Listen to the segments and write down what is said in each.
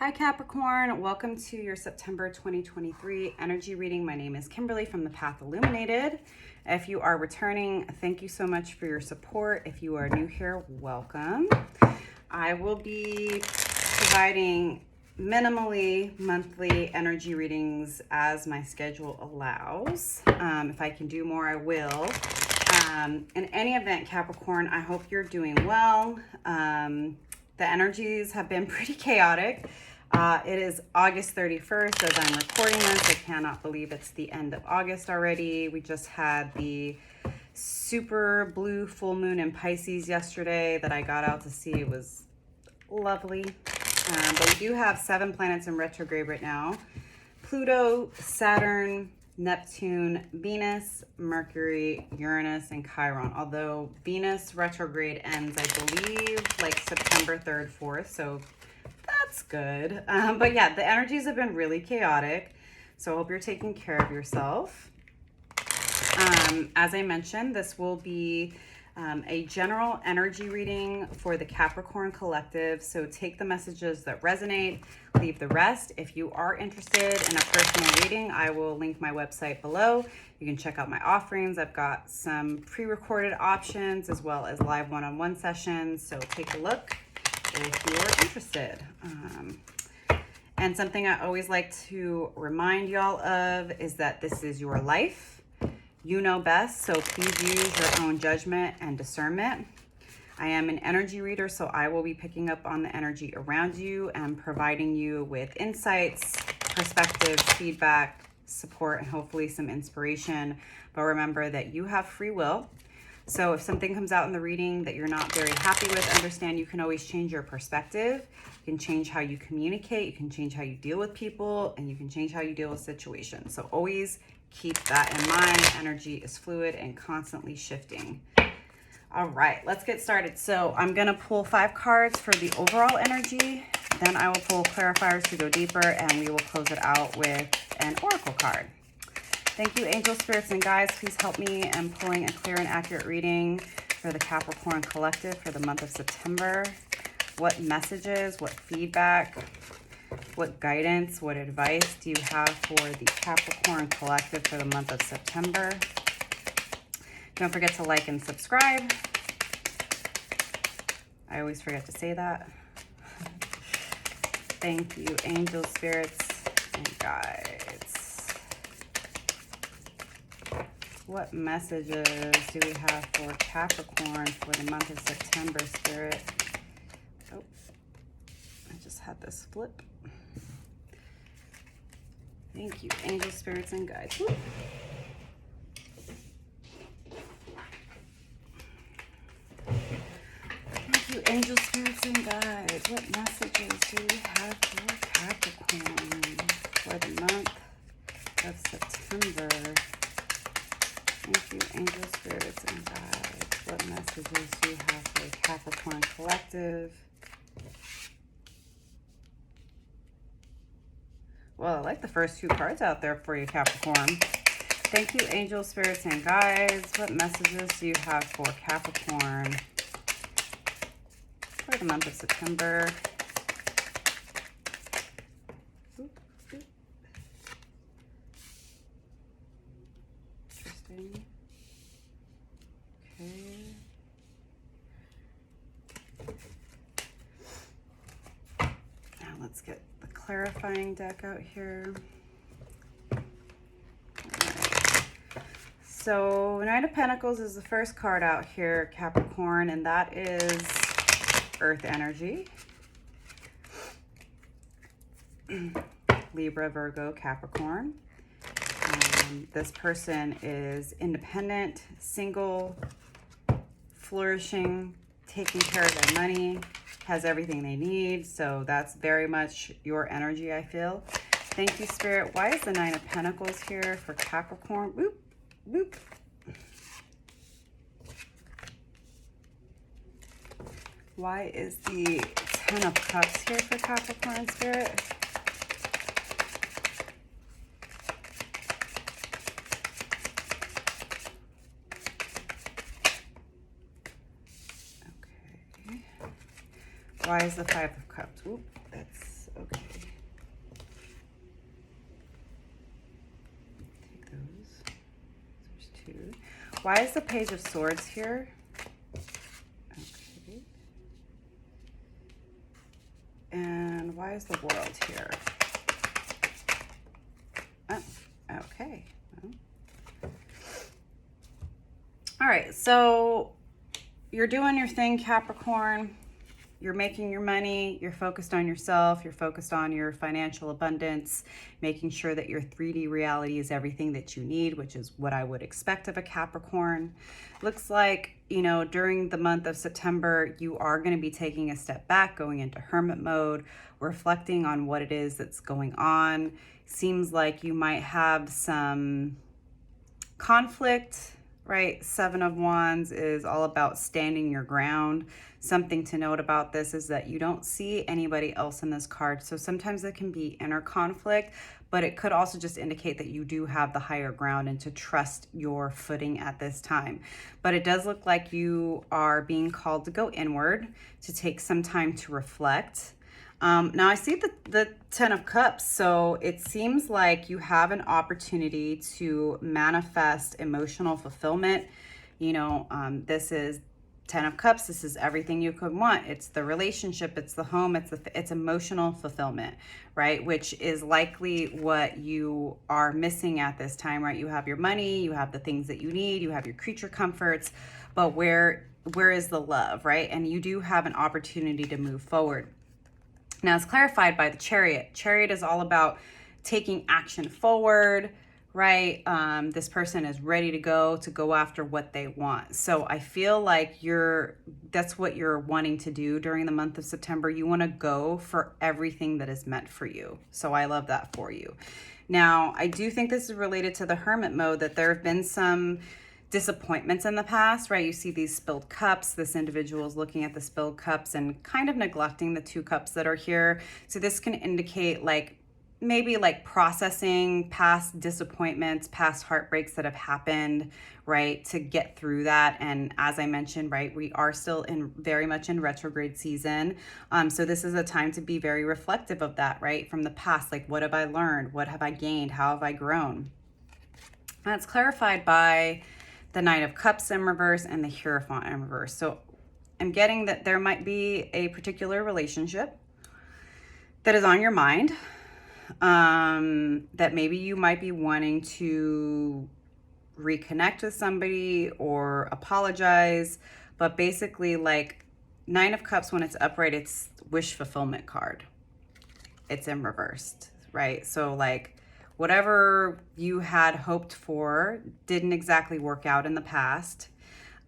Hi Capricorn, welcome to your September 2023 energy reading. My name is Kimberly from the Path Illuminated. If you are returning, thank you so much for your support. If you are new here, welcome. I will be providing minimally monthly energy readings as my schedule allows. If I can do more, I will. In any event, Capricorn, I hope you're doing well. The energies have been pretty chaotic. It is August 31st as I'm recording this. I cannot believe it's the end of August already. We just had the super blue full moon in Pisces yesterday that I got out to see. It was lovely. But we do have 7 planets in retrograde right now. Pluto, Saturn, Neptune, Venus, Mercury, Uranus, and Chiron. Although Venus retrograde ends, I believe, like September 3rd, 4th. So that's good. But yeah, the energies have been really chaotic. So I hope you're taking care of yourself. As I mentioned, this will be a general energy reading for the Capricorn collective. So take the messages that resonate, leave the rest. If you are interested in a personal reading, I will link my website below. You can check out my offerings. I've got some pre-recorded options as well as live one-on-one sessions. So take a look if you're interested. And something I always like to remind y'all of is that this is your life. You know best, so please use your own judgment and discernment. I am an energy reader, so I will be picking up on the energy around you and providing you with insights, perspectives, feedback, support, and hopefully some inspiration. But remember that you have free will. So if something comes out in the reading that you're not very happy with, understand you can always change your perspective. You can change how you communicate, you can change how you deal with people, and you can change how you deal with situations. So always keep that in mind. Energy is fluid and constantly shifting. All right, let's get started. So I'm gonna pull 5 cards for the overall energy. Then I will pull clarifiers to go deeper, and we will close it out with an oracle card. Thank you, angel spirits and guides. Please help me in pulling a clear and accurate reading for the Capricorn collective for the month of September. What messages, what feedback, what guidance, what advice do you have for the Capricorn collective for the month of September? Don't forget to like and subscribe. I always forget to say that. Thank you, angel spirits and guides. What messages do we have for Capricorn for the month of September, Spirit? Oh, I just had this flip. Thank you, angel spirits and guides. Woo. Thank you, angel spirits and guides. What messages do we have for Capricorn for the month of September? Thank you, angel spirits and guides. What messages do you have for the Capricorn collective? Well, I like the first 2 cards out there for you, Capricorn. Thank you, angel spirits and guides. What messages do you have for Capricorn for the month of September? Interesting. Okay. Now let's get the clarifying deck out here. Right. So Knight of Pentacles is the first card out here, Capricorn, and that is Earth energy. Libra, Virgo, Capricorn. This person is independent, single, flourishing, taking care of their money, has everything they need. So that's very much your energy, I feel. Thank you, Spirit. Why is the 9 of Pentacles here for Capricorn? Boop, boop. Why is the 10 of Cups here for Capricorn, Spirit? Why is the 5 of Cups? Oop, that's Okay. Take those. There's two. Why is the Page of Swords here? Okay. And why is the World here? Oh, okay. Well. All right, so you're doing your thing, Capricorn. You're making your money, you're focused on yourself, you're focused on your financial abundance, making sure that your 3D reality is everything that you need, which is what I would expect of a Capricorn. Looks like, you know, during the month of September, you are going to be taking a step back, going into hermit mode, reflecting on what it is that's going on. Seems like you might have some conflict, right? Seven of Wands is all about standing your ground. Something to note about this is that you don't see anybody else in this card. So sometimes it can be inner conflict, but it could also just indicate that you do have the higher ground and to trust your footing at this time. But it does look like you are being called to go inward, to take some time to reflect. Now I see the 10 of Cups, so it seems like you have an opportunity to manifest emotional fulfillment. You know, this is 10 of Cups. This is everything you could want. It's the relationship, it's the home, it's emotional fulfillment, right? Which is likely what you are missing at this time, right? You have your money, you have the things that you need, you have your creature comforts, but where is the love, right? And you do have an opportunity to move forward. Now it's clarified by the Chariot. Chariot is all about taking action forward, right? This person is ready to go after what they want. So I feel like that's what you're wanting to do during the month of September. You want to go for everything that is meant for you. So I love that for you. Now, I do think this is related to the hermit mode, that there have been some disappointments in the past, right? You see these spilled cups. This individual is looking at the spilled cups and kind of neglecting the 2 cups that are here. So this can indicate like maybe like processing past disappointments, past heartbreaks that have happened, right? To get through that. And as I mentioned, right, we are still very much in retrograde season. So this is a time to be very reflective of that, right? From the past, like what have I learned? What have I gained? How have I grown? That's clarified by the Knight of Cups in reverse and the Hierophant in reverse. So I'm getting that there might be a particular relationship that is on your mind, that maybe you might be wanting to reconnect with somebody or apologize. But basically, like, 9 of Cups, when it's upright, it's wish fulfillment card. It's in reversed, right? So like, whatever you had hoped for didn't exactly work out in the past.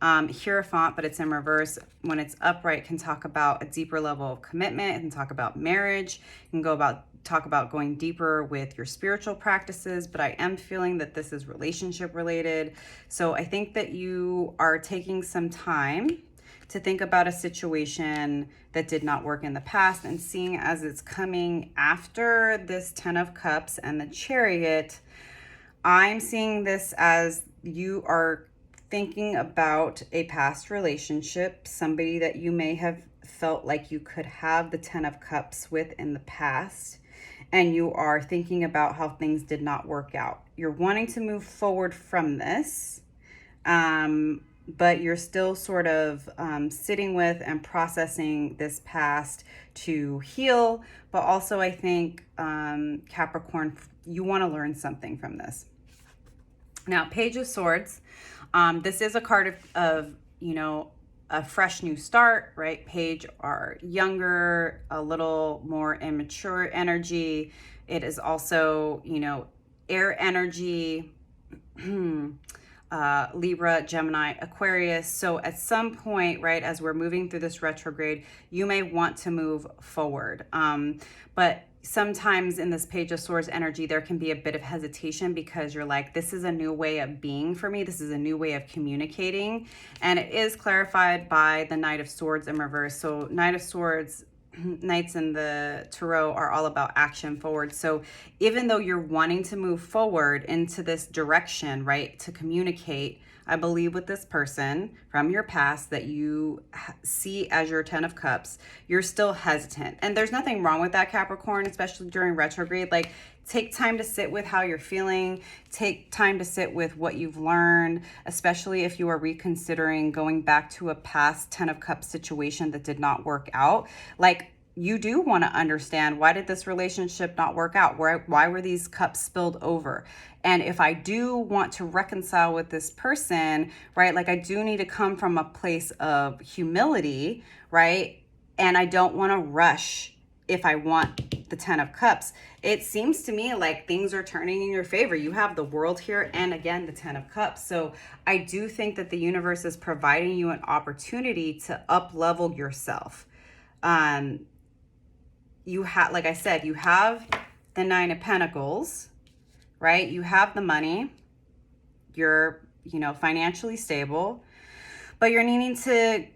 Hierophant, but it's in reverse. When it's upright, can talk about a deeper level of commitment. It can talk about marriage. It can talk about going deeper with your spiritual practices. But I am feeling that this is relationship related. So I think that you are taking some time to think about a situation that did not work in the past, and seeing as it's coming after this 10 of Cups and the Chariot, I'm seeing this as you are thinking about a past relationship, somebody that you may have felt like you could have the 10 of Cups with in the past, and you are thinking about how things did not work out. You're wanting to move forward from this, but you're still sort of sitting with and processing this past to heal. But also I think, Capricorn, you want to learn something from this. Now, Page of Swords, this is a card of, you know, a fresh new start, right? Page are younger, a little more immature energy. It is also, you know, air energy, Libra, Gemini, Aquarius. So at some point, right, as we're moving through this retrograde, you may want to move forward. But sometimes in this Page of Swords energy, there can be a bit of hesitation because you're like, this is a new way of being for me. This is a new way of communicating. And it is clarified by the Knight of Swords in reverse. So Knight of Swords, Knights in the Tarot are all about action forward. So even though you're wanting to move forward into this direction, right, to communicate, I believe with this person from your past that you see as your 10 of Cups, you're still hesitant. And there's nothing wrong with that, Capricorn, especially during retrograde. Like, take time to sit with how you're feeling. Take time to sit with what you've learned, especially if you are reconsidering going back to a past 10 of Cups situation that did not work out. Like, you do want to understand, why did this relationship not work out? Why were these cups spilled over? And if I do want to reconcile with this person, right, like, I do need to come from a place of humility, right? And I don't want to rush if I want the 10 of Cups. It seems to me like things are turning in your favor. You have the World here and, again, the 10 of Cups. So I do think that the universe is providing you an opportunity to up-level yourself. You have, like I said, you have the 9 of Pentacles, right? You have the money. You're, financially stable, but you're needing to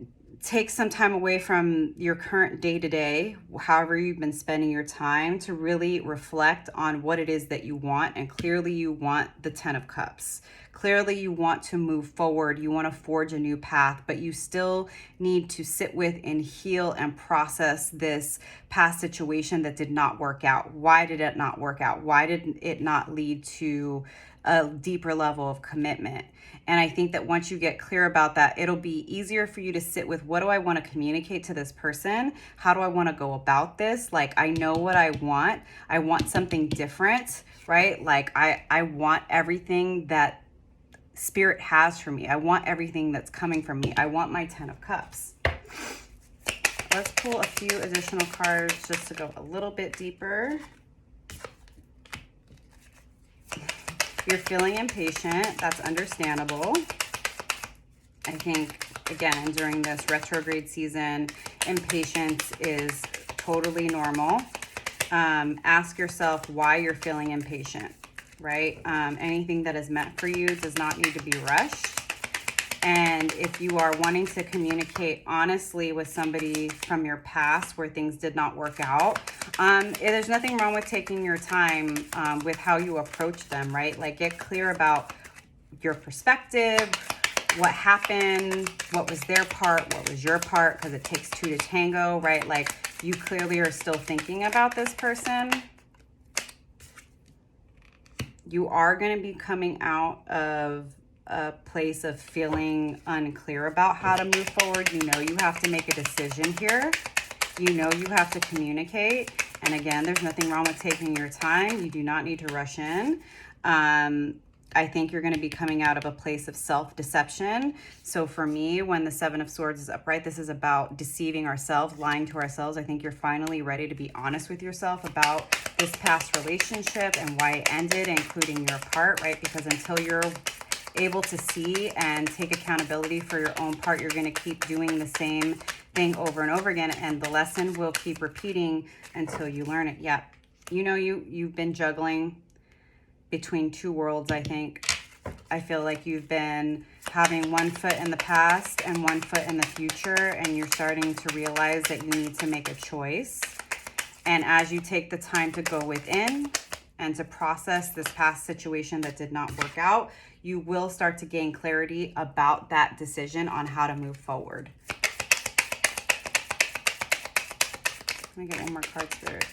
take some time away from your current day-to-day, however you've been spending your time, to really reflect on what it is that you want. And clearly you want the 10 of Cups. Clearly you want to move forward. You want to forge a new path, but you still need to sit with and heal and process this past situation that did not work out. Why did it not work out? Why did it not lead to a deeper level of commitment? And I think that once you get clear about that, it'll be easier for you to sit with, what do I want to communicate to this person? How do I want to go about this? Like, I know what I want. I want something different, right? Like, I want everything that Spirit has for me. I want everything that's coming from me. I want my 10 of Cups. Let's pull a few additional cards just to go a little bit deeper. You're feeling impatient. That's understandable. I think, again, during this retrograde season, impatience is totally normal. Ask yourself why you're feeling impatient, right? Anything that is meant for you does not need to be rushed. And if you are wanting to communicate honestly with somebody from your past where things did not work out, there's nothing wrong with taking your time with how you approach them, right? Like, get clear about your perspective, what happened, what was their part, what was your part, because it takes two to tango, right? Like, you clearly are still thinking about this person. You are going to be coming out of a place of feeling unclear about how to move forward. You know you have to make a decision here. You know you have to communicate. And again, there's nothing wrong with taking your time. You do not need to rush in. I think you're going to be coming out of a place of self-deception. So for me, when the 7 of Swords is upright, this is about deceiving ourselves, lying to ourselves. I think you're finally ready to be honest with yourself about this past relationship and why it ended, including your part, right? Because until you're able to see and take accountability for your own part, you're going to keep doing the same thing over and over again, and the lesson will keep repeating until you learn it. Yeah, you've been juggling between two worlds. I feel like you've been having one foot in the past and one foot in the future, and you're starting to realize that you need to make a choice. And as you take the time to go within and to process this past situation that did not work out, you will start to gain clarity about that decision on how to move forward. Let me get one more card, Spirit.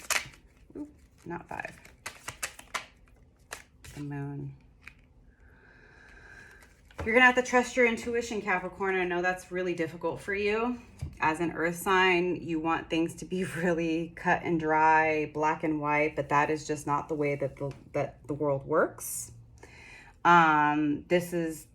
Ooh, not 5. The Moon. You're going to have to trust your intuition, Capricorn. I know that's really difficult for you. As an earth sign, you want things to be really cut and dry, black and white, but that is just not the way that the world works. This is,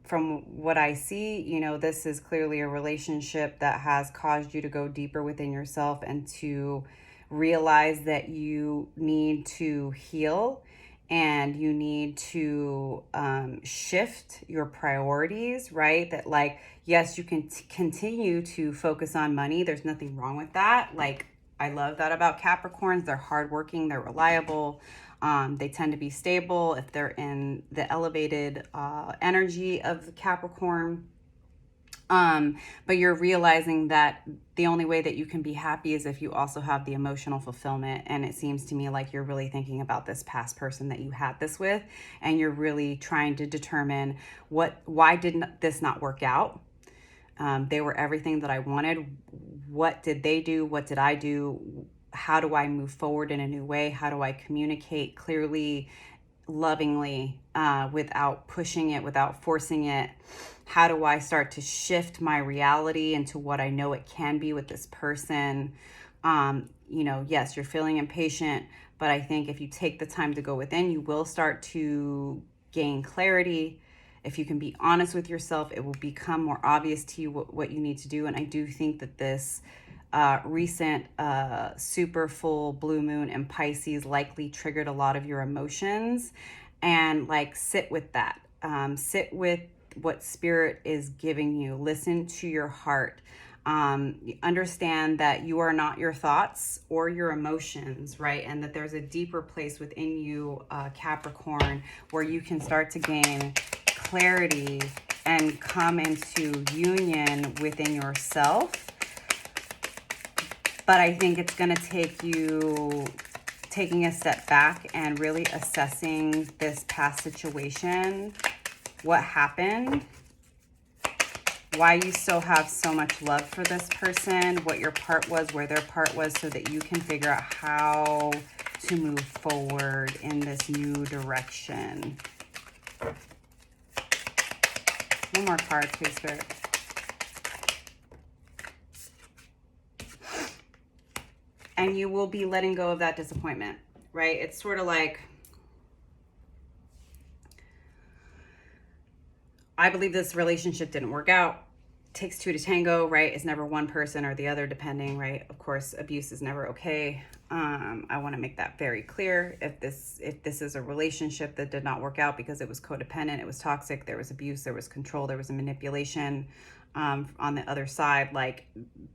from what I see, this is clearly a relationship that has caused you to go deeper within yourself and to realize that you need to heal and you need to shift your priorities, right? That, like, yes, you can continue to focus on money. There's nothing wrong with that. Like, I love that about Capricorns. They're hardworking, they're reliable. They tend to be stable if they're in the elevated energy of the Capricorn. But you're realizing that the only way that you can be happy is if you also have the emotional fulfillment. And it seems to me like you're really thinking about this past person that you had this with, and you're really trying to determine why didn't this not work out? They were everything that I wanted. What did they do? What did I do? How do I move forward in a new way? How do I communicate clearly, lovingly, without pushing it, without forcing it? How do I start to shift my reality into what I know it can be with this person? Yes, you're feeling impatient, but I think if you take the time to go within, you will start to gain clarity. If you can be honest with yourself, it will become more obvious to you what you need to do. And I do think that this recent super full blue moon in Pisces likely triggered a lot of your emotions. And like, sit with that. Sit with what spirit is giving you. Listen to your heart. Understand that you are not your thoughts or your emotions, right? And that there's a deeper place within you, Capricorn, where you can start to gain clarity and come into union within yourself. But I think it's going to take you taking a step back and really assessing this past situation, what happened, why you still have so much love for this person, what your part was, where their part was, so that you can figure out how to move forward in this new direction. One more card, please, Spirit. And you will be letting go of that disappointment, right? It's sort of like, I believe this relationship didn't work out. Takes two to tango, right? It's never one person or the other, depending, right? Of course, abuse is never okay. I want to make that very clear. If this is a relationship that did not work out because it was codependent, it was toxic, there was abuse, there was control, there was a manipulation on the other side, like,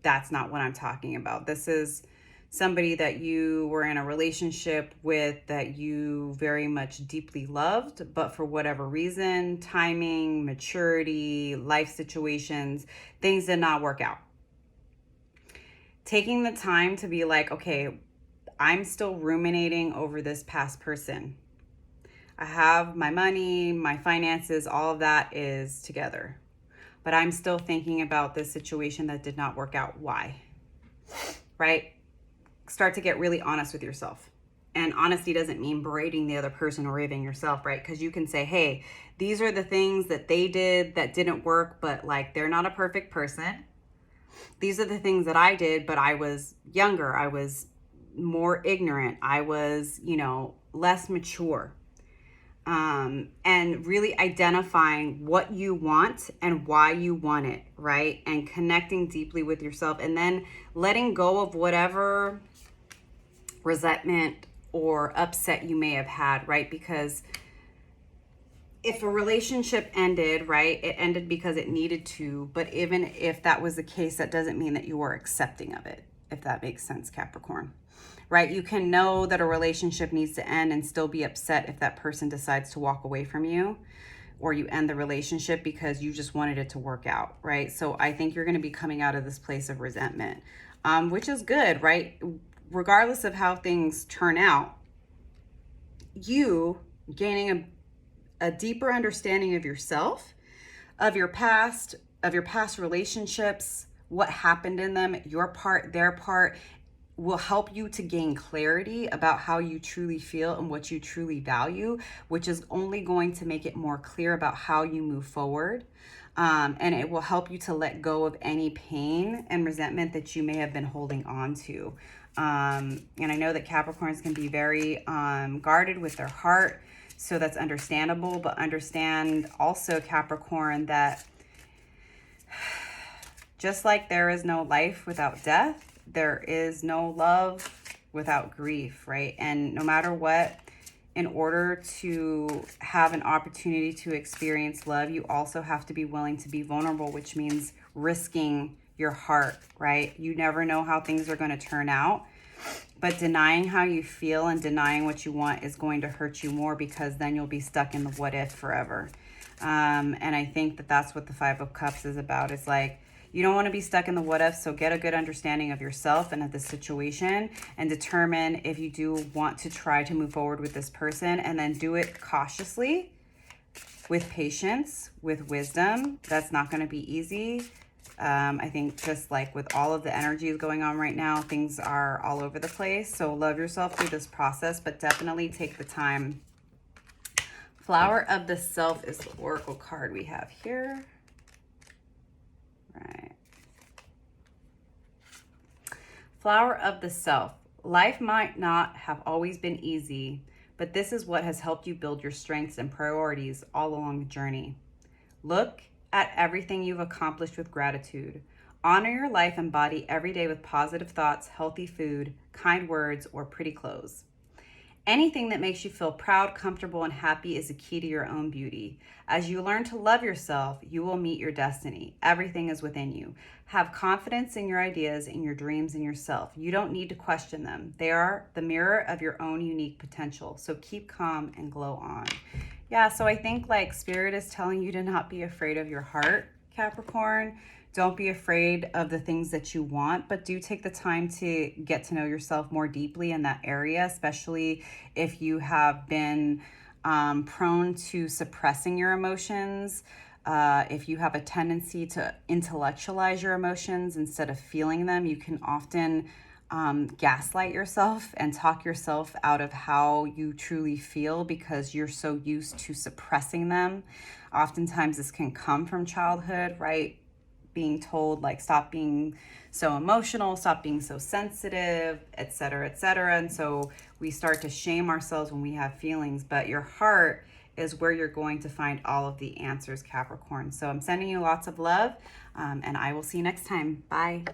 that's not what I'm talking about. This is somebody that you were in a relationship with that you very much deeply loved, but for whatever reason, timing, maturity, life situations, things did not work out. Taking the time to be like, okay, I'm still ruminating over this past person. I have my money, my finances, all of that is together, but I'm still thinking about this situation that did not work out. Why? Right? Start to get really honest with yourself. And honesty doesn't mean berating the other person or even yourself, right? Because you can say, hey, these are the things that they did that didn't work, but like, they're not a perfect person. These are the things that I did, but I was younger. I was more ignorant. I was, less mature. And really identifying what you want and why you want it, right? And connecting deeply with yourself, and then letting go of whatever resentment or upset you may have had, right? Because if a relationship ended, right, it ended because it needed to. But even if that was the case, that doesn't mean that you were accepting of it, if that makes sense, Capricorn. Right? You can know that a relationship needs to end and still be upset if that person decides to walk away from you, or you end the relationship because you just wanted it to work out, right? So I think you're going to be coming out of this place of resentment, which is good, right? Regardless of how things turn out, you gaining a deeper understanding of yourself, of your past relationships, what happened in them, your part, their part, will help you to gain clarity about how you truly feel and what you truly value, which is only going to make it more clear about how you move forward. And it will help you to let go of any pain and resentment that you may have been holding on to. And I know that Capricorns can be very guarded with their heart, so that's understandable. But understand also, Capricorn, that just like there is no life without death, there is no love without grief, right? And no matter what, in order to have an opportunity to experience love, you also have to be willing to be vulnerable, which means risking your heart, right? You never know how things are going to turn out, but denying how you feel and denying what you want is going to hurt you more, because then you'll be stuck in the what if forever. And I think that that's what the Five of Cups is about. It's like, you don't want to be stuck in the what if, so get a good understanding of yourself and of the situation and determine if you do want to try to move forward with this person, and then do it cautiously, with patience, with wisdom. That's not going to be easy. I think just like with all of the energies going on right now, things are all over the place. So love yourself through this process, but definitely take the time. Flower of the Self is the oracle card we have here. Right. Flower of the Self. Life might not have always been easy, but this is what has helped you build your strengths and priorities all along the journey. Look at everything you've accomplished with gratitude. Honor your life and body every day with positive thoughts, healthy food, kind words, or pretty clothes. Anything that makes you feel proud, comfortable, and happy is a key to your own beauty. As you learn to love yourself, you will meet your destiny. Everything is within you. Have confidence in your ideas, in your dreams, and yourself. You don't need to question them. They are the mirror of your own unique potential. So keep calm and glow on. Yeah, so I think like Spirit is telling you to not be afraid of your heart, Capricorn. Don't be afraid of the things that you want, but do take the time to get to know yourself more deeply in that area, especially if you have been prone to suppressing your emotions. If you have a tendency to intellectualize your emotions instead of feeling them, you can often gaslight yourself and talk yourself out of how you truly feel because you're so used to suppressing them. Oftentimes this can come from childhood, right? Being told like, stop being so emotional, stop being so sensitive, etc., etc. And so we start to shame ourselves when we have feelings, but your heart is where you're going to find all of the answers, Capricorn. So I'm sending you lots of love, and I will see you next time. Bye.